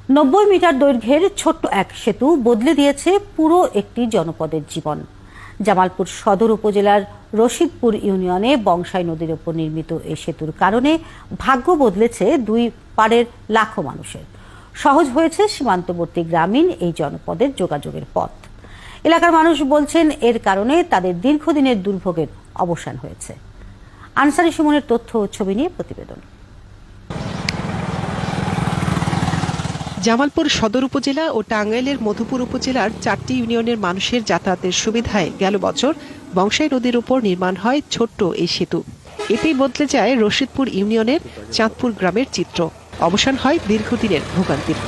90 metre দৈর্ঘ্যের ছোট্ট এক সেতু বদলে দিয়েছে পুরো একটি জনপদের জীবন। জামালপুর সদর উপজেলার রশিদপুর ইউনিয়নে বংশাই নদীর উপর নির্মিত এই সেতুর কারণে ভাগ্য বদলেছে দুই পাড়ের লাখো মানুষের। সহজ হয়েছে সীমান্তবর্তী গ্রামীণ এই জনপদের যোগাযোগের পথ। এলাকার মানুষ বলছেন এর কারণে তাদের দীর্ঘদিনের দুর্ভোগের অবসান হয়েছে। আনসারি সুমনের তথ্য ও ছবি নিয়ে প্রতিবেদন। জামালপুর সদর উপজেলা ও টাঙ্গাইলের মধুপুর উপজেলার 4টি ইউনিয়নের মানুষের যাতায়াতের সুবিধায় গেল বছর বংশাই নদীর উপর নির্মাণ হয় ছোট্ট এই সেতু। এতেই বদলে যায় রশিদপুর ইউনিয়নের চাঁদপুর গ্রামের চিত্র। অবসান হয় দীর্ঘদিনের ভোগান্তির।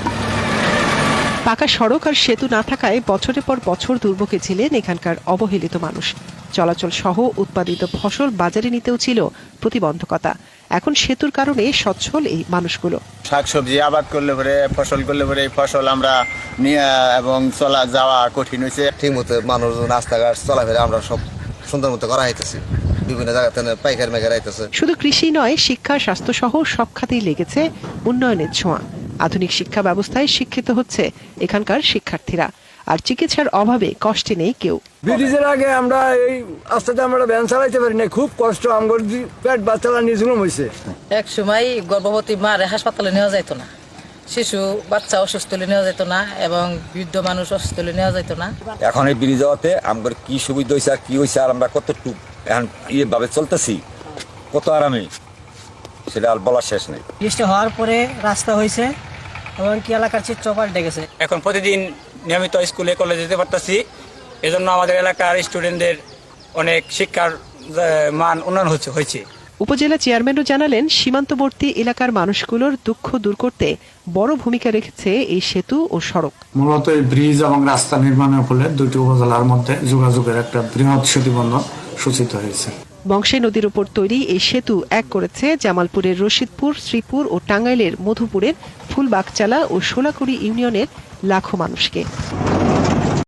পাকা সড়ক আর সেতু না থাকায় বছরের পর বছর দুর্ভোগে ছিলেন এখানকার অবহেলিত মানুষ। চলাচল সহ উৎপাদিত ফসল বাজারে নিতেও ছিল প্রতিবন্ধকতা। এখন সেতুর কারণে সচ্ছল এই মানুষগুলো। শাকসবজি আবাদ করলে পরে ফসল করলে পরে ফসল আমরা নিয়ে এবং চলা যাওয়া কঠিন হয়েছে। ঠিক মতো মানুষজন রাস্তাঘাট চলাফেরা আমরা সব সুন্দর মতো করা হইতেছি, বিভিন্ন জায়গাতে পাইকার মেকার আইতেছে। শুধু কৃষি নয়, শিক্ষা স্বাস্থ্য সহ সব খাতেই লেগেছে উন্নয়নের ছোঁয়া। আধুনিক শিক্ষা ব্যবস্থায় শিক্ষিত হচ্ছে এখানকার শিক্ষার্থীরা, আর চিকিৎসার অভাবে কষ্টে নেই কেউ। ব্রিটিশের আগে আমরা এই রাস্তাতে আমরা ভ্যান চালাইতে পারি না, খুব কষ্ট। আমার পেট বাচ্চারা নির্জুলম হয়েছে। এক সময় গর্ভবতী মারে হাসপাতালে নেওয়া যেত না, শিশু বাচ্চা অসুস্থ হলে নেওয়া যেত না, এবং বৃদ্ধ মানুষ অসুস্থ হলে নেওয়া যেত না। এখন এই ব্রিজ হওয়াতে আমার কি সুবিধা হয়েছে আর কি হয়েছে, আর আমরা কতটুকু এখন ইয়েভাবে চলতেছি, কত আরামে, সেটা আর বলার শেষ নেই। ব্রিজটা হওয়ার পরে রাস্তা হয়েছে এবং কি এলাকার চিত্র পাল্টে গেছে। এখন প্রতিদিন নিয়মিত স্কুলে কলেজে যেতে পারতেছি। এজন্য আমাদের এলাকার স্টুডেন্টদের অনেক শিক্ষার মান উন্নয়ন হয়েছে। উপজেলা চেয়ারম্যানও জানালেন, সীমান্তবর্তী এলাকার মানুষগুলোর দুঃখ দূর করতে বড় ভূমিকা রেখেছে এই সেতু ও সড়ক। মূলত এই ব্রিজ এবং রাস্তা নির্মাণের ফলে দুটি উপজেলার মধ্যে যোগাযোগের একটা বৃহৎ সেতুবন্ধন সূচিত হয়েছে। বংশাই নদীর উপর তৈরি এই সেতু এক করেছে জামালপুরের রশিদপুর, শ্রীপুর ও টাঙ্গাইলের মধুপুরের ফুলবাগচালা ও শোলাকুড়ি ইউনিয়নের লাখো মানুষকে।